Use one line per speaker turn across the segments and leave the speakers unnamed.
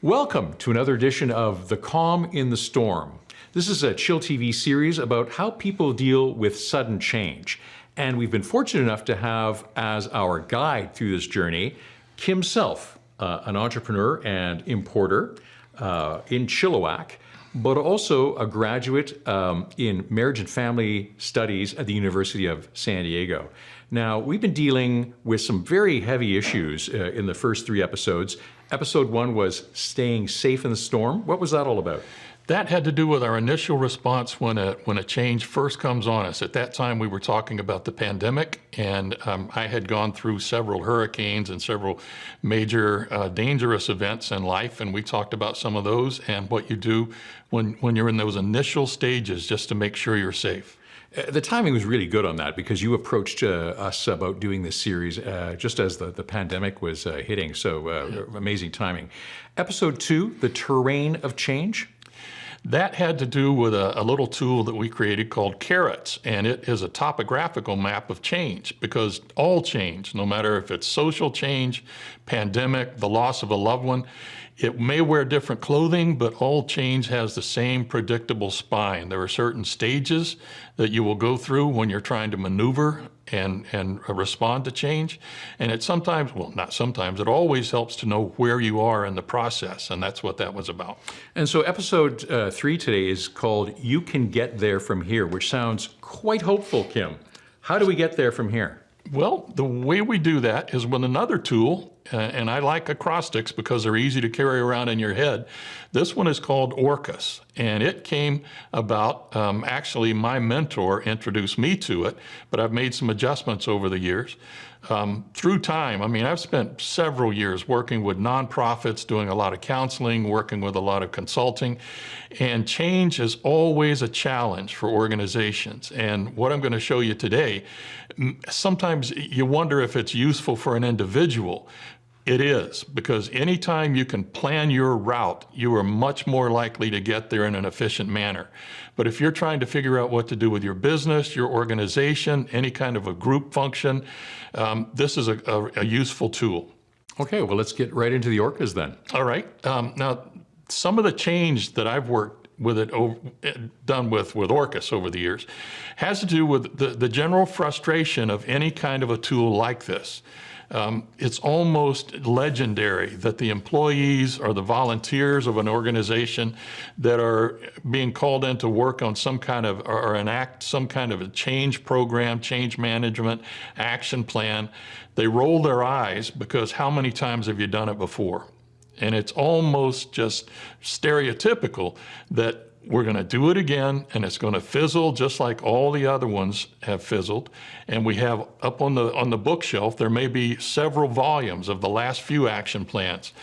Welcome to another edition of The Calm in the Storm. This is a chillTV series about how people deal with sudden change. And we've been fortunate enough to have as our guide through this journey, Kim Self, an entrepreneur and importer in Chilliwack, but also a graduate in marriage and family studies at the University of San Diego. Now, we've been dealing with some very heavy issues in the first 3 episodes. Episode 1 was staying safe in the storm. What was that all about?
That had to do with our initial response when a change first comes on us. At that time, we were talking about the pandemic, and I had gone through several hurricanes and several major dangerous events in life, and we talked about some of those and what you do when you're in those initial stages just to make sure you're safe.
The timing was really good on that because you approached us about doing this series just as the pandemic was hitting, so amazing timing. Episode 2, the terrain of change.
That had to do with a little tool that we created called Carrots, and it is a topographical map of change, because all change, no matter if it's social change, pandemic, the loss of a loved one, it may wear different clothing, but all change has the same predictable spine. There are certain stages that you will go through when you're trying to maneuver and respond to change. And it sometimes, well, not sometimes, it always helps to know where you are in the process. And that's what that was about.
And so episode 3 today is called You Can Get There From Here, which sounds quite hopeful, Kim. How do we get there from here?
Well, the way we do that is with another tool, and I like acrostics because they're easy to carry around in your head. This one is called Orcus, and it came about, actually my mentor introduced me to it, but I've made some adjustments over the years. Through time, I mean, I've spent several years working with nonprofits, doing a lot of counseling, working with a lot of consulting, and change is always a challenge for organizations. And what I'm going to show you today, sometimes you wonder if it's useful for an individual. It is, because anytime you can plan your route, you are much more likely to get there in an efficient manner. But if you're trying to figure out what to do with your business, your organization, any kind of a group function, this is a useful tool.
Okay, well, let's get right into the Orcas then.
All right. Now, some of the change that I've worked with done with Orcus over the years has to do with the general frustration of any kind of a tool like this. It's almost legendary that the employees or the volunteers of an organization that are being called in to work on some kind of, or enact some kind of a change program, change management, action plan, they roll their eyes because how many times have you done it before? And it's almost just stereotypical that we're going to do it again, and it's going to fizzle just like all the other ones have fizzled. And we have up on the bookshelf, there may be several volumes of the last few action plans.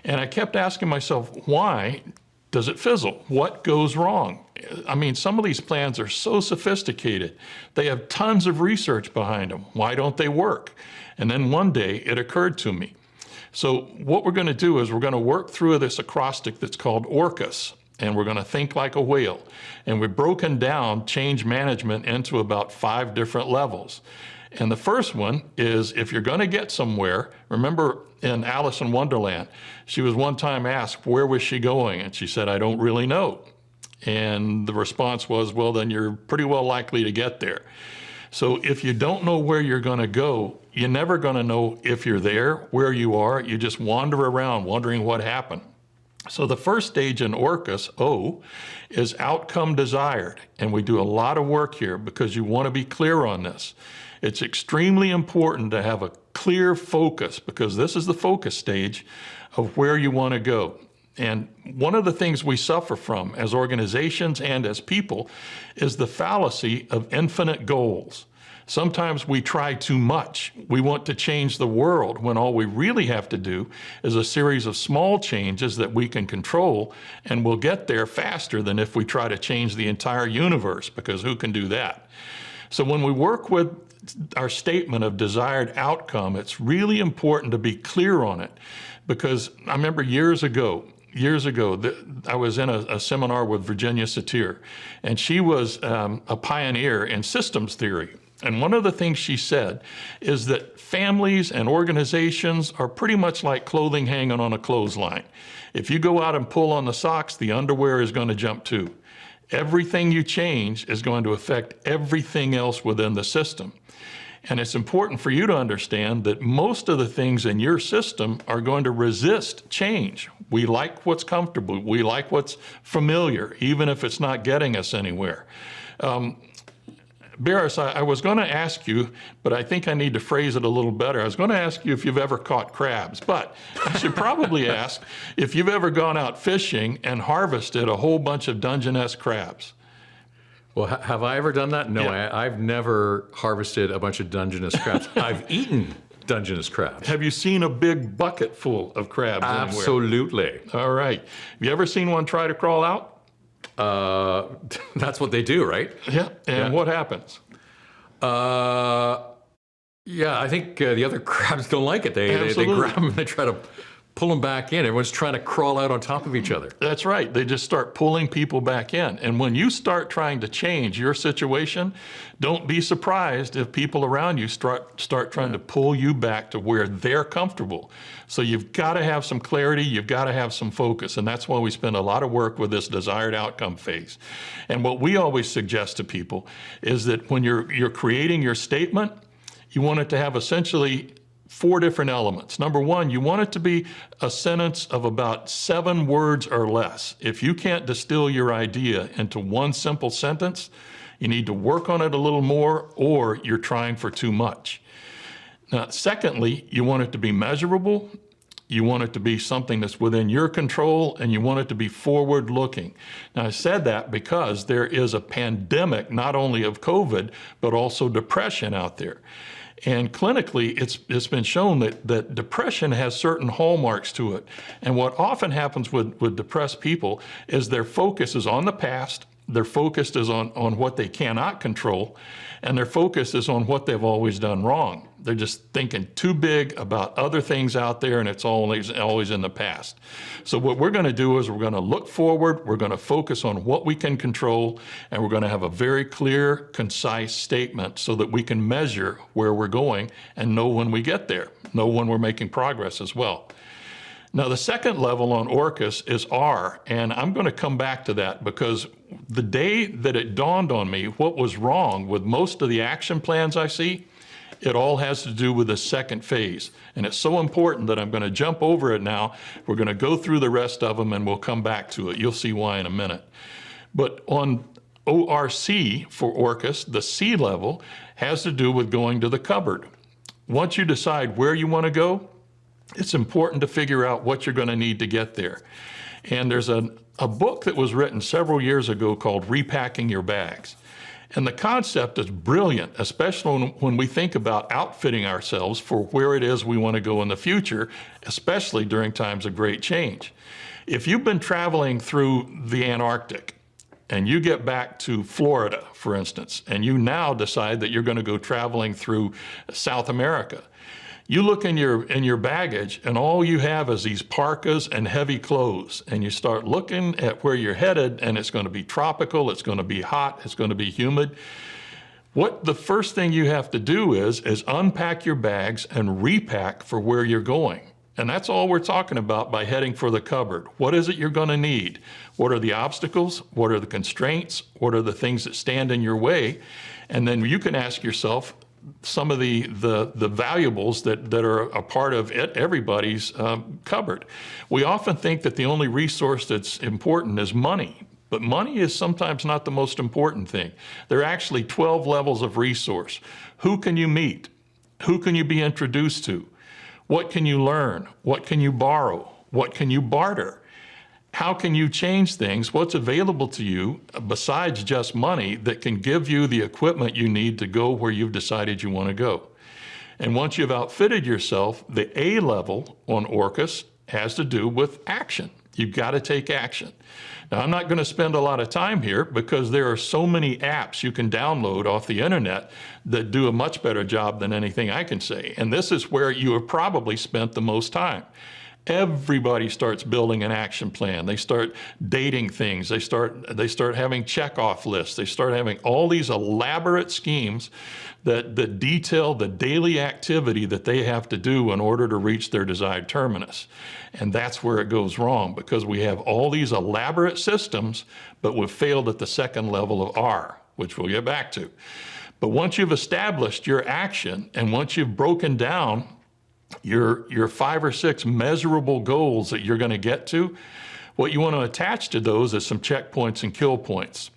And I kept asking myself, why does it fizzle? What goes wrong? I mean, some of these plans are so sophisticated. They have tons of research behind them. Why don't they work? And then one day it occurred to me. So what we're going to do is we're going to work through this acrostic that's called Orcus. And we're going to think like a whale. And we've broken down change management into about 5 different levels. And the first one is, if you're going to get somewhere, remember in Alice in Wonderland, she was one time asked, where was she going? And she said, I don't really know. And the response was, well, then you're pretty well likely to get there. So if you don't know where you're going to go, you're never going to know if you're there, where you are. You just wander around wondering what happened. So the first stage in Orcus, O, is outcome desired. And we do a lot of work here because you want to be clear on this. It's extremely important to have a clear focus, because this is the focus stage of where you want to go. And one of the things we suffer from as organizations and as people is the fallacy of infinite goals. Sometimes we try too much. We want to change the world when all we really have to do is a series of small changes that we can control, and we'll get there faster than if we try to change the entire universe, because who can do that? So when we work with our statement of desired outcome, it's really important to be clear on it, because I remember years ago, I was in a seminar with Virginia Satir, and she was a pioneer in systems theory. And one of the things she said is that families and organizations are pretty much like clothing hanging on a clothesline. If you go out and pull on the socks, the underwear is going to jump too. Everything you change is going to affect everything else within the system. And it's important for you to understand that most of the things in your system are going to resist change. We like what's comfortable. We like what's familiar, even if it's not getting us anywhere. Barris, I was going to ask you, but I think I need to phrase it a little better. I was going to ask you if you've ever caught crabs, but I should probably ask if you've ever gone out fishing and harvested a whole bunch of Dungeness crabs.
Well, have I ever done that? No,
Yeah.
I've never harvested a bunch of Dungeness crabs. I've eaten Dungeness crabs.
Have you seen a big bucket full of crabs anywhere?
Absolutely.
All right. Have you ever seen one try to crawl out?
That's what they do, right?
Yeah. And what happens?
Yeah, I think the other crabs don't like it. They
Absolutely.
grab them and they try to pull them back in. Everyone's trying to crawl out on top of each other.
That's right. They just start pulling people back in. And when you start trying to change your situation, don't be surprised if people around you start trying to pull you back to where they're comfortable. So you've got to have some clarity. You've got to have some focus. And that's why we spend a lot of work with this desired outcome phase. And what we always suggest to people is that when you're creating your statement, you want it to have essentially 4 different elements. Number 1, you want it to be a sentence of about 7 words or less. If you can't distill your idea into one simple sentence, you need to work on it a little more, or you're trying for too much. Now, secondly, you want it to be measurable. You want it to be something that's within your control, and you want it to be forward-looking. Now, I said that because there is a pandemic, not only of COVID, but also depression out there. And clinically, it's been shown that depression has certain hallmarks to it. And what often happens with depressed people is their focus is on the past, their focus is on what they cannot control, and their focus is on what they've always done wrong. They're just thinking too big about other things out there, and it's always in the past. So what we're going to do is we're going to look forward, we're going to focus on what we can control, and we're going to have a very clear, concise statement so that we can measure where we're going and know when we get there, know when we're making progress as well. Now, the second level on ORCAS is R, and I'm going to come back to that because the day that it dawned on me what was wrong with most of the action plans I see, it all has to do with the second phase. And it's so important that I'm going to jump over it now. We're going to go through the rest of them and we'll come back to it. You'll see why in a minute. But on ORC for ORCAS, the C level has to do with going to the cupboard. Once you decide where you want to go, it's important to figure out what you're going to need to get there. And there's a book that was written several years ago called Repacking Your Bags. And the concept is brilliant, especially when we think about outfitting ourselves for where it is we want to go in the future, especially during times of great change. If you've been traveling through the Antarctic and you get back to Florida, for instance, and you now decide that you're going to go traveling through South America, you look in your baggage and all you have is these parkas and heavy clothes, and you start looking at where you're headed and it's going to be tropical, it's going to be hot, it's going to be humid. What the first thing you have to do is unpack your bags and repack for where you're going. And that's all we're talking about by heading for the cupboard. What is it you're going to need? What are the obstacles? What are the constraints? What are the things that stand in your way? And then you can ask yourself, some of the valuables that are a part of everybody's cupboard. We often think that the only resource that's important is money, but money is sometimes not the most important thing. There are actually 12 levels of resource. Who can you meet? Who can you be introduced to? What can you learn? What can you borrow? What can you barter? How can you change things? What's available to you besides just money that can give you the equipment you need to go where you've decided you want to go? And once you've outfitted yourself, the A level on ORCAS has to do with action. You've got to take action. Now, I'm not going to spend a lot of time here because there are so many apps you can download off the internet that do a much better job than anything I can say. And this is where you have probably spent the most time. everybody starts building an action plan. They start dating things. They start having check-off lists. They start having all these elaborate schemes that detail the daily activity that they have to do in order to reach their desired terminus. And that's where it goes wrong, because we have all these elaborate systems, but we've failed at the second level of R, which we'll get back to. But once you've established your action, and once you've broken down your 5 or 6 measurable goals that you're going to get to, what you want to attach to those is some checkpoints and kill points.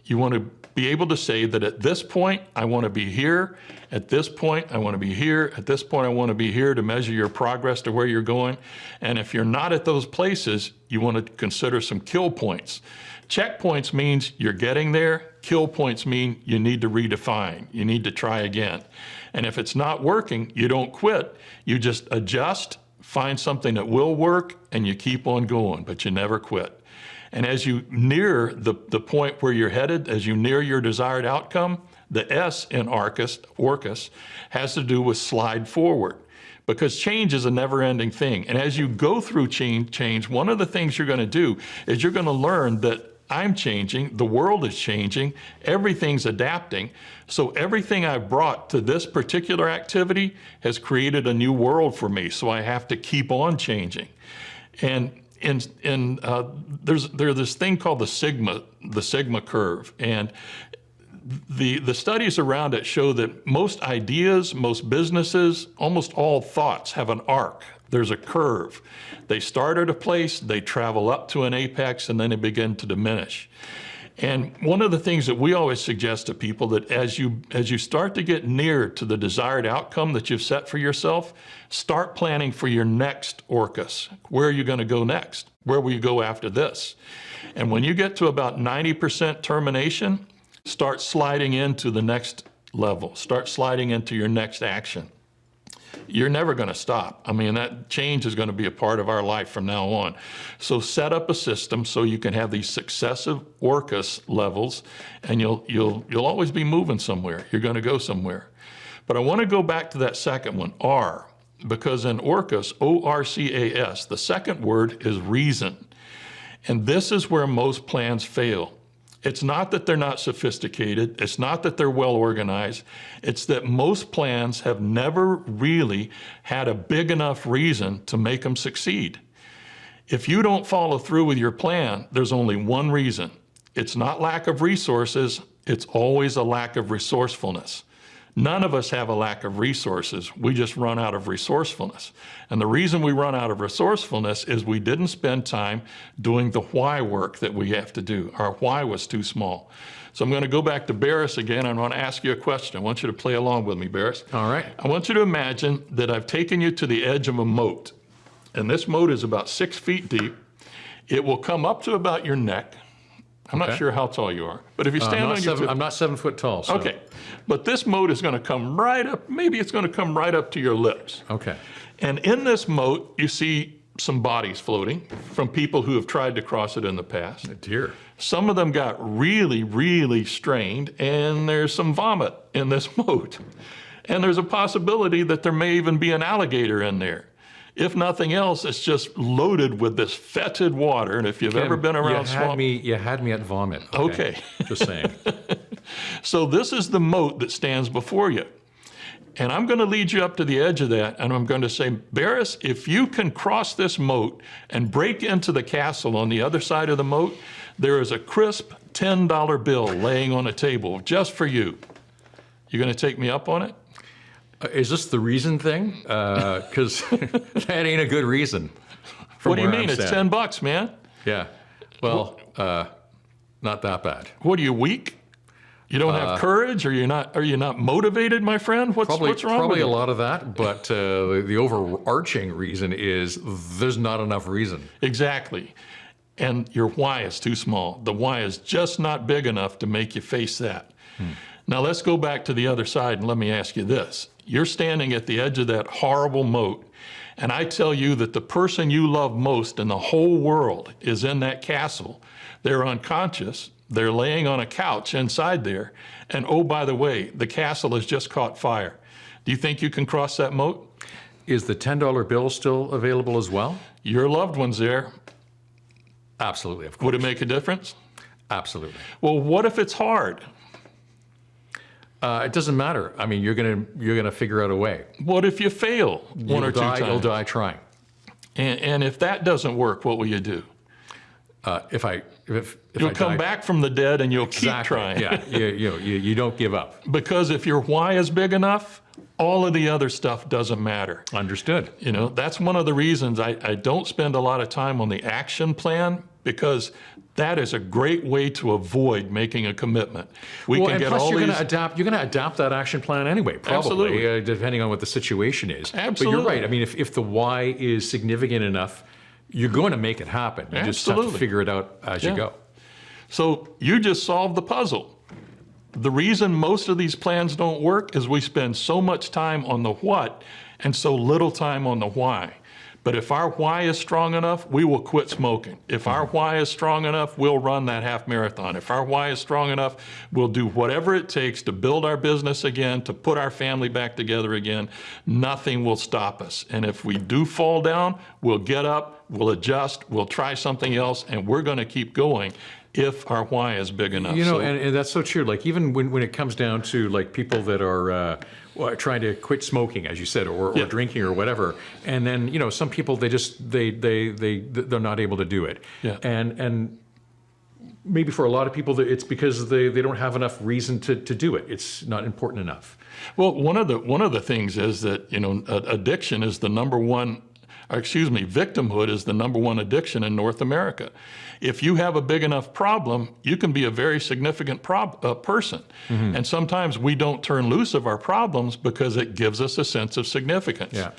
You want to be able to say that at this point, I want to be here. At this point, I want to be here. At this point, I want to be here, to measure your progress to where you're going. And if you're not at those places, you want to consider some kill points. Checkpoints means you're getting there. Kill points mean you need to redefine. You need to try again. And if it's not working, you don't quit. You just adjust, find something that will work, and you keep on going, but you never quit. And as you near the point where you're headed, as you near your desired outcome, the S in ORCUS has to do with slide forward, because change is a never-ending thing. And as you go through change, one of the things you're going to do is you're going to learn that I'm changing, the world is changing, everything's adapting. So everything I've brought to this particular activity has created a new world for me. So I have to keep on changing. And there's this thing called the sigma curve, and the studies around it show that most ideas, most businesses, almost all thoughts have an arc. There's a curve. They start at a place, they travel up to an apex, and then they begin to diminish. And one of the things that we always suggest to people, that as you start to get near to the desired outcome that you've set for yourself, start planning for your next ORCUS. Where are you going to go next? Where will you go after this? And when you get to about 90% termination, start sliding into the next level. Start sliding into your next action. You're never going to stop. I mean, that change is going to be a part of our life from now on. So set up a system so you can have these successive ORCUS levels, and you'll always be moving somewhere. You're going to go somewhere. But I want to go back to that second one, R, because in ORCUS, ORCAS, the second word is reason. And this is where most plans fail. It's not that they're not sophisticated. It's not that they're well organized. It's that most plans have never really had a big enough reason to make them succeed. If you don't follow through with your plan, there's only one reason. It's not lack of resources. It's always a lack of resourcefulness. None of us have a lack of resources. We just run out of resourcefulness. And the reason we run out of resourcefulness is we didn't spend time doing the why work that we have to do. Our why was too small. So I'm going to go back to Barris again. I want to ask you a question. I want you to play along with me, Barris.
All right.
I want you to imagine that I've taken you to the edge of a moat. And this moat is about 6 feet deep. It will come up to about your neck. I'm not sure how tall you are, but if you stand on your
I'm not 7 foot tall. So.
Okay, but this moat is going to come right up, maybe it's going to come right up to your lips.
Okay.
And in this moat, you see some bodies floating from people who have tried to cross it in the past.
Oh, dear.
Some of them got really, really strained, and there's some vomit in this moat. And there's a possibility that there may even be an alligator in there. If nothing else, it's just loaded with this fetid water. And if you've ever been around swamp...
You had me at vomit.
Okay.
Just saying.
So this is the moat that stands before you. And I'm going to lead you up to the edge of that, and I'm going to say, Barris, if you can cross this moat and break into the castle on the other side of the moat, there is a crisp $10 bill laying on a table just for you. You going to take me up on it?
Is this the reason thing? Because that ain't a good reason.
What do you mean? It's $10, man.
Yeah. Well, not that bad.
What, are you weak? You don't have courage? Are you not motivated, my friend? What's wrong with you?
Probably a lot of that, but the overarching reason is there's not enough reason.
Exactly. And your why is too small. The why is just not big enough to make you face that. Now let's go back to the other side and let me ask you this. You're standing at the edge of that horrible moat, and I tell you that the person you love most in the whole world is in that castle. They're unconscious. They're laying on a couch inside there. And oh, by the way, the castle has just caught fire. Do you think you can cross that moat?
Is the $10 bill still available as well?
Your loved one's there.
Absolutely, of course.
Would it make a difference?
Absolutely.
Well, what if it's hard?
It doesn't matter. I mean, you're gonna figure out a way.
What if you fail one or two times?
You'll die trying.
And if that doesn't work, what will you do?
If
You'll
I
come
die,
back from the dead and you'll keep
exactly.
trying.
Yeah, you don't give up.
Because if your why is big enough, all of the other stuff doesn't matter.
Understood.
You know, that's one of the reasons I don't spend a lot of time on the action plan, because that is a great way to avoid making a commitment. We
Well,
can
and
get
plus
all
you're
these.
going to adapt that action plan anyway, probably,
Absolutely.
depending on what the situation is.
Absolutely.
But you're right. I mean, if the why is significant enough, you're going to make it happen. You just have to
Absolutely.
figure it out as you go.
So you just solved the puzzle. The reason most of these plans don't work is we spend so much time on the what and so little time on the why. But if our why is strong enough, we will quit smoking. If our why is strong enough, we'll run that half marathon. If our why is strong enough, we'll do whatever it takes to build our business again, to put our family back together again. Nothing will stop us. And if we do fall down, we'll get up, we'll adjust, we'll try something else, and we're going to keep going if our why is big enough.
You know, and that's so true. Like even when it comes down to like people that are trying to quit smoking, as you said, or drinking or whatever, and then some people they're not able to do it.
Yeah.
And maybe for a lot of people it's because they don't have enough reason to do it. It's not important enough.
Well, one of the things is that addiction is the number one. Victimhood is the number one addiction in North America. If you have a big enough problem, you can be a very significant person. Mm-hmm. And sometimes we don't turn loose of our problems because it gives us a sense of significance.
Yeah.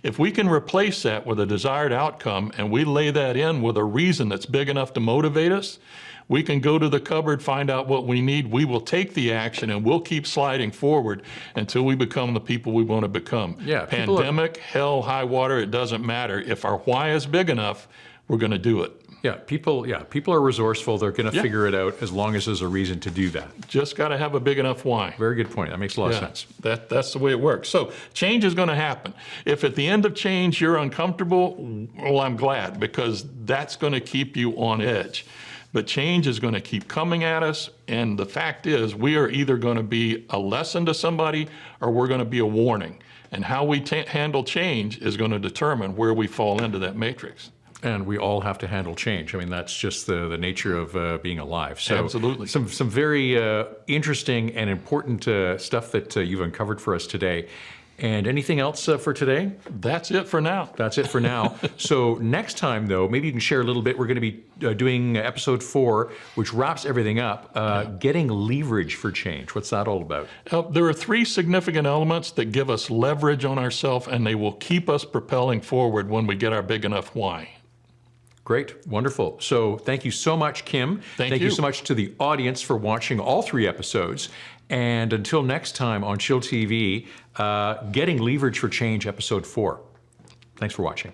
If we can replace that with a desired outcome and we lay that in with a reason that's big enough to motivate us, we can go to the cupboard, find out what we need. We will take the action and we'll keep sliding forward until we become the people we want to become.
Yeah,
Pandemic, hell, high water, it doesn't matter. If our why is big enough, we're going to do it.
People are resourceful. They're going to figure it out as long as there's a reason to do that.
Just got to have a big enough why.
Very good point. That makes a lot of sense.
That's the way it works. So change is going to happen. If at the end of change you're uncomfortable, well, I'm glad, because that's going to keep you on edge. But change is going to keep coming at us, and the fact is we are either going to be a lesson to somebody or we're going to be a warning. And how we handle change is going to determine where we fall into that matrix.
And we all have to handle change. I mean, that's just the nature of being alive. So
Absolutely.
Some very interesting and important stuff that you've uncovered for us today. And anything else for today?
That's it for now.
That's it for now. So next time, though, maybe you can share a little bit. We're going to be doing episode 4, which wraps everything up, getting leverage for change. What's that all about?
There are 3 significant elements that give us leverage on ourselves, and they will keep us propelling forward when we get our big enough why.
Great. Wonderful. So thank you so much, Kim.
Thank you
so much to the audience for watching all 3 episodes. And until next time on chillTV, Getting Leverage for Change, episode 4. Thanks for watching.